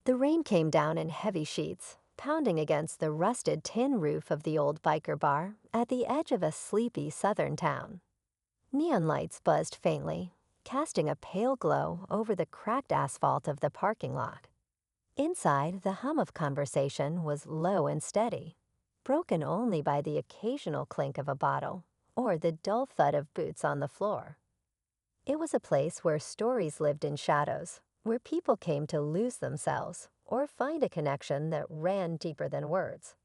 The rain came down in heavy sheets, pounding against the rusted tin roof of the old biker bar at the edge of a sleepy southern town. Neon lights buzzed faintly, casting a pale glow over the cracked asphalt of the parking lot. Inside, the hum of conversation was low and steady, broken only by the occasional clink of a bottle or the dull thud of boots on the floor. It was a place where stories lived in shadows, where people came to lose themselves or find a connection that ran deeper than words.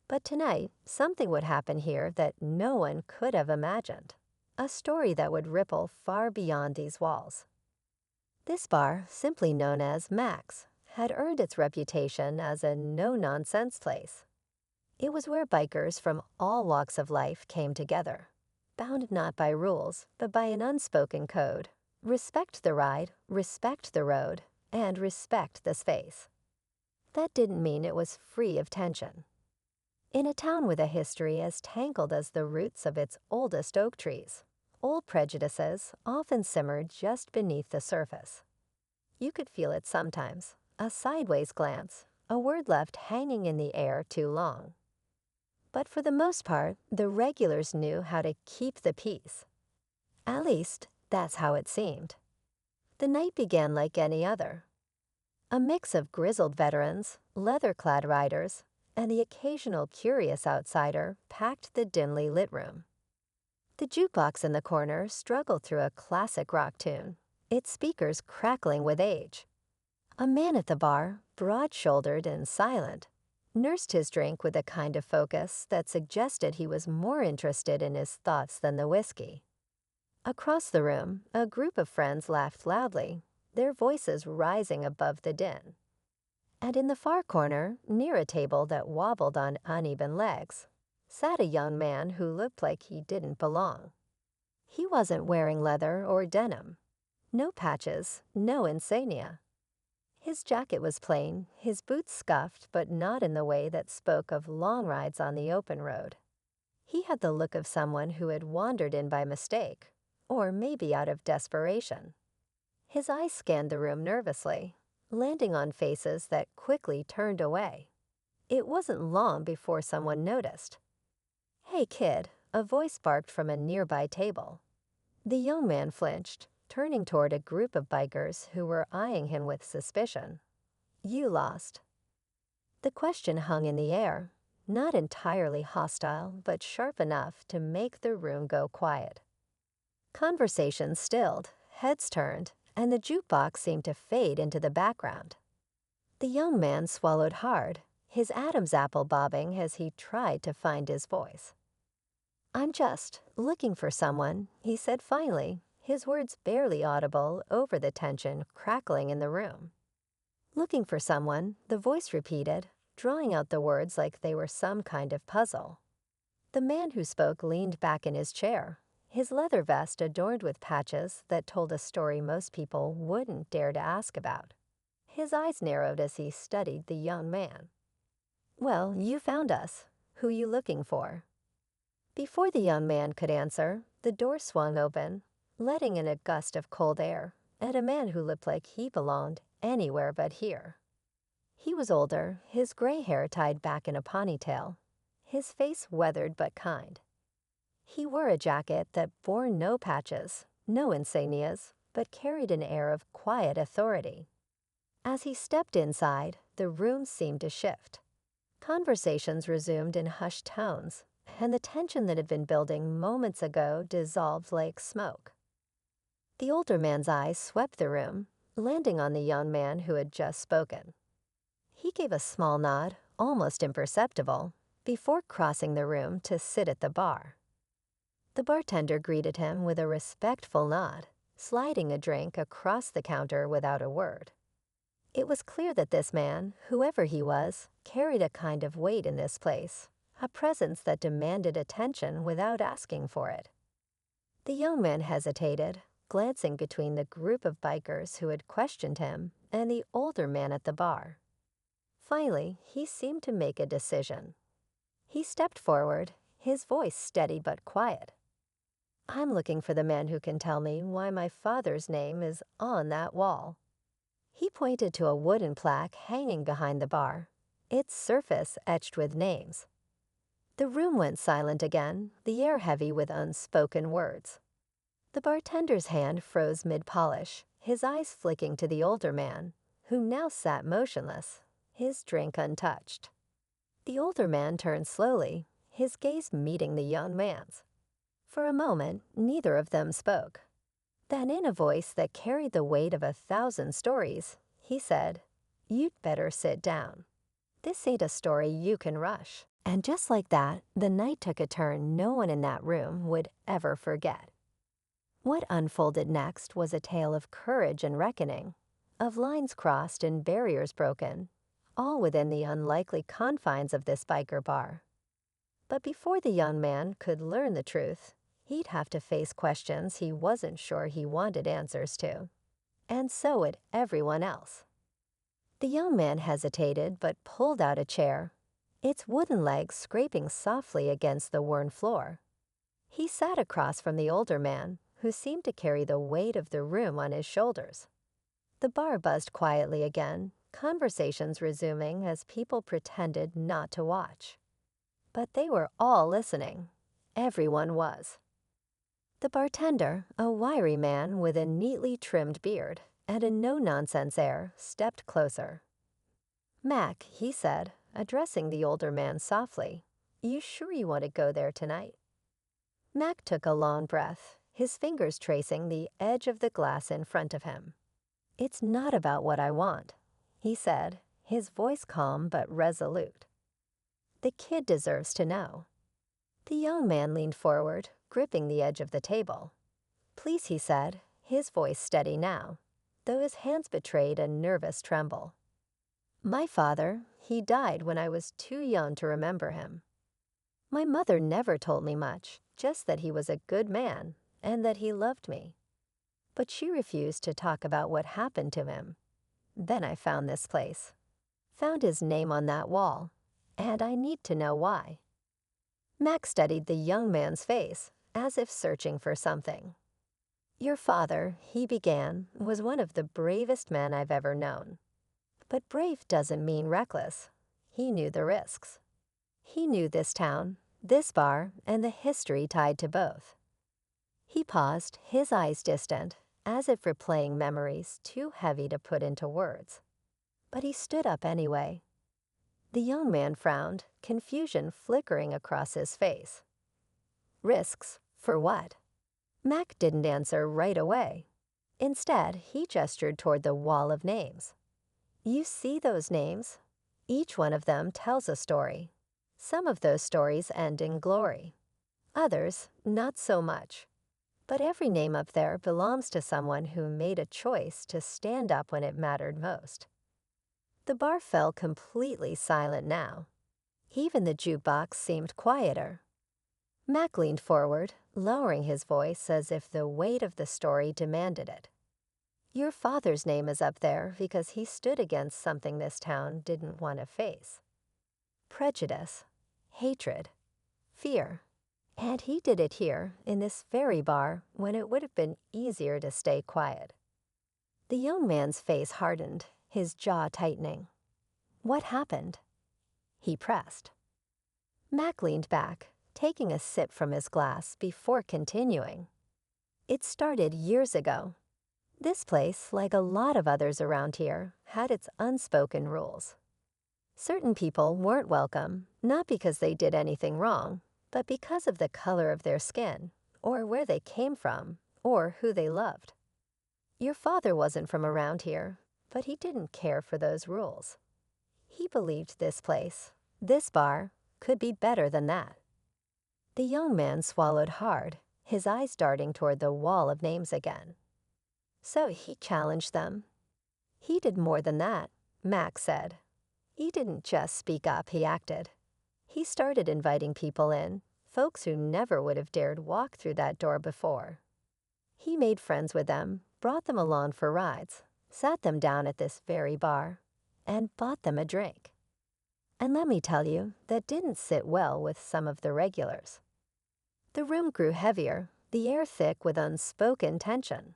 But tonight, something would happen here that no one could have imagined. A story that would ripple far beyond these walls. This bar, simply known as Max, had earned its reputation as a no-nonsense place. It was where bikers from all walks of life came together, bound not by rules, but by an unspoken code. Respect the ride, respect the road, and respect the space. That didn't mean it was free of tension. In a town with a history as tangled as the roots of its oldest oak trees, old prejudices often simmered just beneath the surface. You could feel it sometimes, a sideways glance, a word left hanging in the air too long. But for the most part, the regulars knew how to keep the peace. At least, that's how it seemed. The night began like any other. A mix of grizzled veterans, leather-clad riders, and the occasional curious outsider packed the dimly lit room. The jukebox in the corner struggled through a classic rock tune, its speakers crackling with age. A man at the bar, broad-shouldered and silent, nursed his drink with a kind of focus that suggested he was more interested in his thoughts than the whiskey. Across the room, a group of friends laughed loudly, their voices rising above the din. And in the far corner, near a table that wobbled on uneven legs, sat a young man who looked like he didn't belong. He wasn't wearing leather or denim. No patches, no insignia. His jacket was plain, his boots scuffed, but not in the way that spoke of long rides on the open road. He had the look of someone who had wandered in by mistake, or maybe out of desperation. His eyes scanned the room nervously, landing on faces that quickly turned away. It wasn't long before someone noticed. "Hey, kid," a voice barked from a nearby table. The young man flinched, turning toward a group of bikers who were eyeing him with suspicion. "You lost." The question hung in the air, not entirely hostile, but sharp enough to make the room go quiet. Conversation stilled, heads turned, and the jukebox seemed to fade into the background. The young man swallowed hard, his Adam's apple bobbing as he tried to find his voice. "I'm just looking for someone," he said finally, his words barely audible over the tension crackling in the room. "Looking for someone," the voice repeated, drawing out the words like they were some kind of puzzle. The man who spoke leaned back in his chair, his leather vest adorned with patches that told a story most people wouldn't dare to ask about. His eyes narrowed as he studied the young man. "Well, you found us. Who you looking for?" Before the young man could answer, the door swung open, letting in a gust of cold air and a man who looked like he belonged anywhere but here. He was older, his gray hair tied back in a ponytail, his face weathered but kind. He wore a jacket that bore no patches, no insignias, but carried an air of quiet authority. As he stepped inside, the room seemed to shift. Conversations resumed in hushed tones, and the tension that had been building moments ago dissolved like smoke. The older man's eyes swept the room, landing on the young man who had just spoken. He gave a small nod, almost imperceptible, before crossing the room to sit at the bar. The bartender greeted him with a respectful nod, sliding a drink across the counter without a word. It was clear that this man, whoever he was, carried a kind of weight in this place, a presence that demanded attention without asking for it. The young man hesitated, glancing between the group of bikers who had questioned him and the older man at the bar. Finally, he seemed to make a decision. He stepped forward, his voice steady but quiet. "I'm looking for the man who can tell me why my father's name is on that wall." He pointed to a wooden plaque hanging behind the bar, its surface etched with names. The room went silent again, the air heavy with unspoken words. The bartender's hand froze mid-polish, his eyes flicking to the older man, who now sat motionless, his drink untouched. The older man turned slowly, his gaze meeting the young man's. For a moment, neither of them spoke. Then in a voice that carried the weight of 1,000 stories, he said, "You'd better sit down. This ain't a story you can rush." And just like that, the night took a turn no one in that room would ever forget. What unfolded next was a tale of courage and reckoning, of lines crossed and barriers broken, all within the unlikely confines of this biker bar. But before the young man could learn the truth, he'd have to face questions he wasn't sure he wanted answers to. And so would everyone else. The young man hesitated but pulled out a chair, its wooden legs scraping softly against the worn floor. He sat across from the older man, who seemed to carry the weight of the room on his shoulders. The bar buzzed quietly again, conversations resuming as people pretended not to watch. But they were all listening. Everyone was. The bartender, a wiry man with a neatly trimmed beard and a no-nonsense air, stepped closer. "Mac," he said, addressing the older man softly, "you sure you want to go there tonight?" Mac took a long breath, his fingers tracing the edge of the glass in front of him. "It's not about what I want," he said, his voice calm but resolute. "The kid deserves to know." The young man leaned forward, gripping the edge of the table. "Please," he said, his voice steady now, though his hands betrayed a nervous tremble. "My father, he died when I was too young to remember him. My mother never told me much, just that he was a good man and that he loved me. But she refused to talk about what happened to him. Then I found this place, found his name on that wall, and I need to know why." Max studied the young man's face, as if searching for something. "Your father," he began, "was one of the bravest men I've ever known. But brave doesn't mean reckless. He knew the risks. He knew this town, this bar, and the history tied to both." He paused, his eyes distant, as if replaying memories too heavy to put into words. But he stood up anyway. The young man frowned, confusion flickering across his face. "Risks? For what?" Mac didn't answer right away. Instead, he gestured toward the wall of names. "You see those names? Each one of them tells a story. Some of those stories end in glory. Others, not so much. But every name up there belongs to someone who made a choice to stand up when it mattered most." The bar fell completely silent now. Even the jukebox seemed quieter. Mac leaned forward, lowering his voice as if the weight of the story demanded it. "Your father's name is up there because he stood against something this town didn't want to face. Prejudice, hatred, fear. And he did it here, in this very bar, when it would have been easier to stay quiet." The young man's face hardened, his jaw tightening. "What happened?" He pressed. Mac leaned back, taking a sip from his glass before continuing. "It started years ago. This place, like a lot of others around here, had its unspoken rules. Certain people weren't welcome, not because they did anything wrong, but because of the color of their skin, or where they came from, or who they loved. Your father wasn't from around here, but he didn't care for those rules. He believed this place, this bar, could be better than that." The young man swallowed hard, his eyes darting toward the wall of names again. "So he challenged them." "He did more than that," Max said. "He didn't just speak up, he acted. He started inviting people in, folks who never would have dared walk through that door before. He made friends with them, brought them along for rides, sat them down at this very bar, and bought them a drink. And let me tell you, that didn't sit well with some of the regulars." The room grew heavier, the air thick with unspoken tension.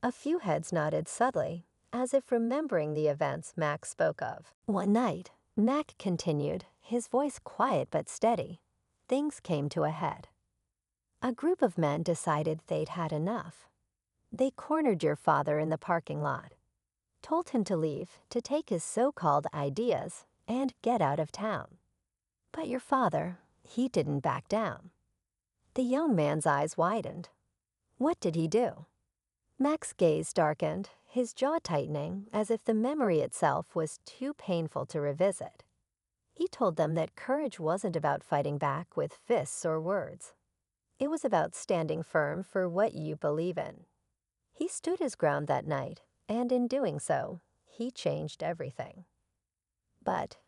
A few heads nodded subtly, as if remembering the events Mac spoke of. One night, Mac continued, his voice quiet but steady. Things came to a head. A group of men decided they'd had enough. They cornered your father in the parking lot, told him to leave, to take his so-called ideas, and get out of town. But your father, he didn't back down. The young man's eyes widened. What did he do? Mac's gaze darkened, his jaw tightening as if the memory itself was too painful to revisit. He told them that courage wasn't about fighting back with fists or words. It was about standing firm for what you believe in. He stood his ground that night, and in doing so, he changed everything. But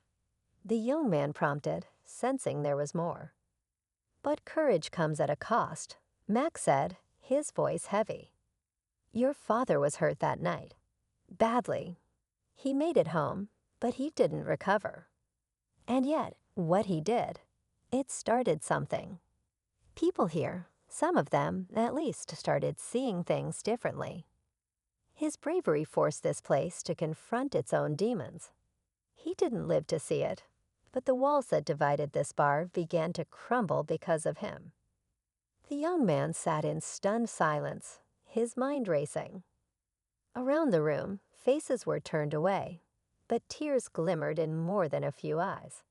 the young man prompted, sensing there was more. But courage comes at a cost, Mac said, his voice heavy. Your father was hurt that night. Badly. He made it home, but he didn't recover. And yet, what he did, it started something. People here, some of them at least, started seeing things differently. His bravery forced this place to confront its own demons. He didn't live to see it, but the walls that divided this bar began to crumble because of him. The young man sat in stunned silence, his mind racing. Around the room, faces were turned away, but tears glimmered in more than a few eyes.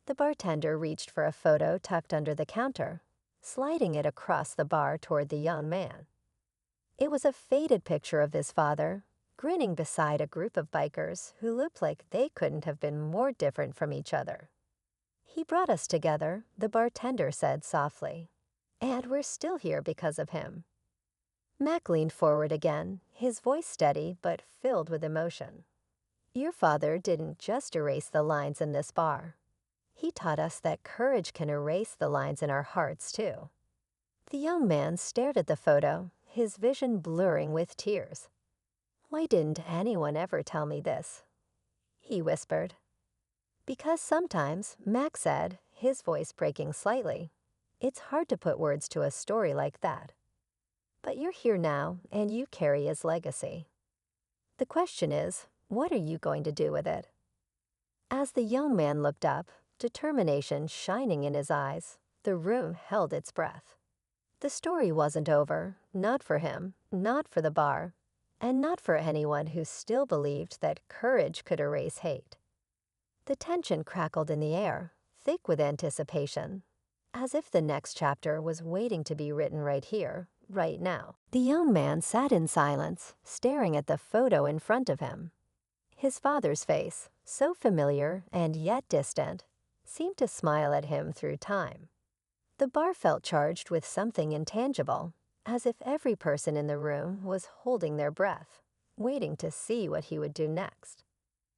The bartender reached for a photo tucked under the counter, sliding it across the bar toward the young man. It was a faded picture of his father, grinning beside a group of bikers who looked like they couldn't have been more different from each other. He brought us together, the bartender said softly, and we're still here because of him. Mac leaned forward again, his voice steady but filled with emotion. Your father didn't just erase the lines in this bar. He taught us that courage can erase the lines in our hearts, too. The young man stared at the photo, his vision blurring with tears. Why didn't anyone ever tell me this? He whispered. Because sometimes, Mac said, his voice breaking slightly, it's hard to put words to a story like that. But you're here now, and you carry his legacy. The question is, what are you going to do with it? As the young man looked up, determination shining in his eyes, the room held its breath. The story wasn't over, not for him, not for the bar, and not for anyone who still believed that courage could erase hate. The tension crackled in the air, thick with anticipation, as if the next chapter was waiting to be written right here, right now. The young man sat in silence, staring at the photo in front of him. His father's face, so familiar and yet distant, seemed to smile at him through time. The bar felt charged with something intangible, as if every person in the room was holding their breath, waiting to see what he would do next.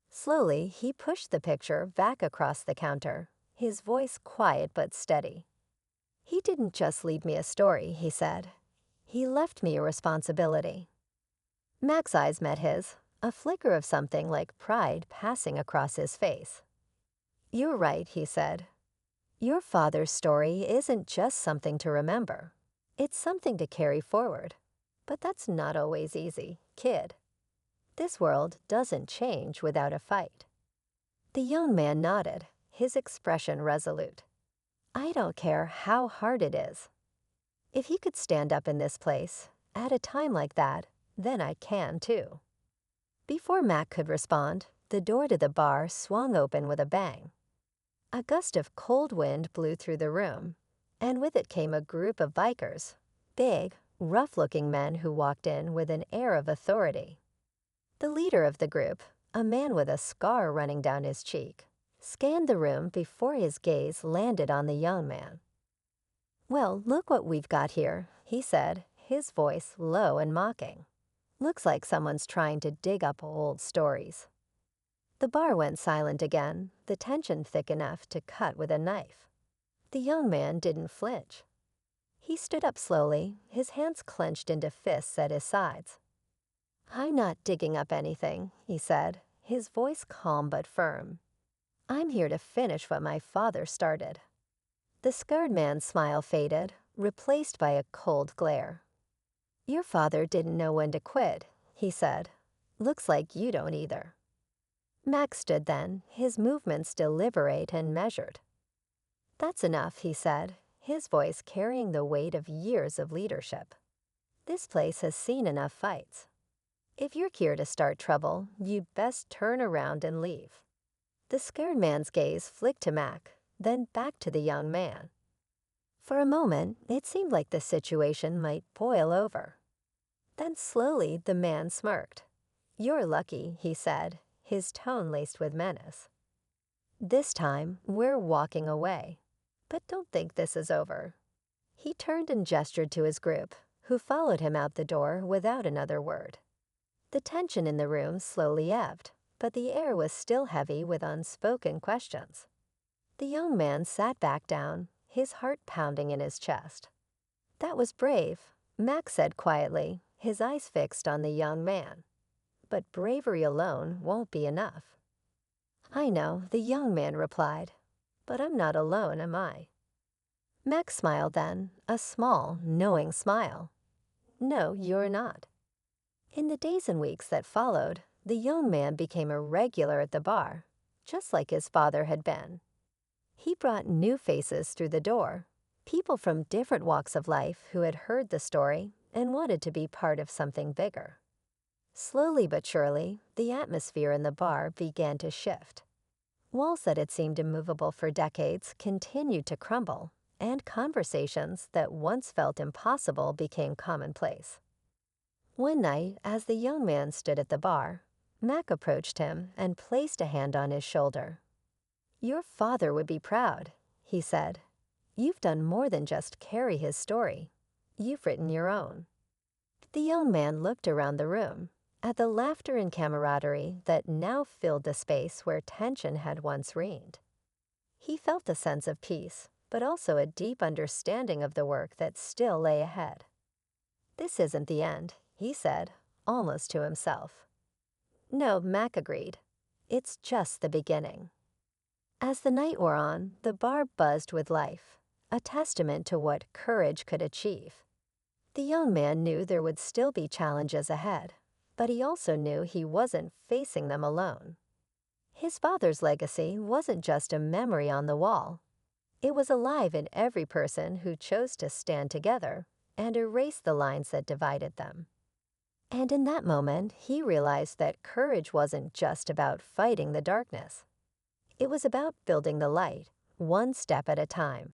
Slowly, he pushed the picture back across the counter, his voice quiet but steady. He didn't just leave me a story, he said. He left me a responsibility. Mac's eyes met his, a flicker of something like pride passing across his face. You're right, he said. Your father's story isn't just something to remember. It's something to carry forward. But that's not always easy, kid. This world doesn't change without a fight. The young man nodded, his expression resolute. I don't care how hard it is. If he could stand up in this place, at a time like that, then I can too. Before Mac could respond, the door to the bar swung open with a bang. A gust of cold wind blew through the room, and with it came a group of bikers, big, rough-looking men who walked in with an air of authority. The leader of the group, a man with a scar running down his cheek, scanned the room before his gaze landed on the young man. Well, look what we've got here, he said, his voice low and mocking. Looks like someone's trying to dig up old stories. The bar went silent again, the tension thick enough to cut with a knife. The young man didn't flinch. He stood up slowly, his hands clenched into fists at his sides. I'm not digging up anything, he said, his voice calm but firm. I'm here to finish what my father started. The scarred man's smile faded, replaced by a cold glare. Your father didn't know when to quit, he said. Looks like you don't either. Max stood then, his movements deliberate and measured. That's enough, he said, his voice carrying the weight of years of leadership. This place has seen enough fights. If you're here to start trouble, you'd best turn around and leave. The scared man's gaze flicked to Mac, then back to the young man. For a moment, it seemed like the situation might boil over. Then slowly the man smirked. "You're lucky," he said, his tone laced with menace. "This time, we're walking away. But don't think this is over." He turned and gestured to his group, who followed him out the door without another word. The tension in the room slowly ebbed, but the air was still heavy with unspoken questions. The young man sat back down, his heart pounding in his chest. "That was brave," Max said quietly, his eyes fixed on the young man. "But bravery alone won't be enough." "I know," the young man replied, "but I'm not alone, am I?" Max smiled then, a small, knowing smile. "No, you're not." In the days and weeks that followed, the young man became a regular at the bar, just like his father had been. He brought new faces through the door, people from different walks of life who had heard the story and wanted to be part of something bigger. Slowly but surely, the atmosphere in the bar began to shift. Walls that had seemed immovable for decades continued to crumble, and conversations that once felt impossible became commonplace. One night, as the young man stood at the bar, Mac approached him and placed a hand on his shoulder. "Your father would be proud," he said. "You've done more than just carry his story. You've written your own." The young man looked around the room, at the laughter and camaraderie that now filled the space where tension had once reigned. He felt a sense of peace, but also a deep understanding of the work that still lay ahead. "This isn't the end," he said, almost to himself. "No," Mac agreed. "It's just the beginning." As the night wore on, the bar buzzed with life, a testament to what courage could achieve. The young man knew there would still be challenges ahead, but he also knew he wasn't facing them alone. His father's legacy wasn't just a memory on the wall. It was alive in every person who chose to stand together and erase the lines that divided them. And in that moment, he realized that courage wasn't just about fighting the darkness. It was about building the light, one step at a time.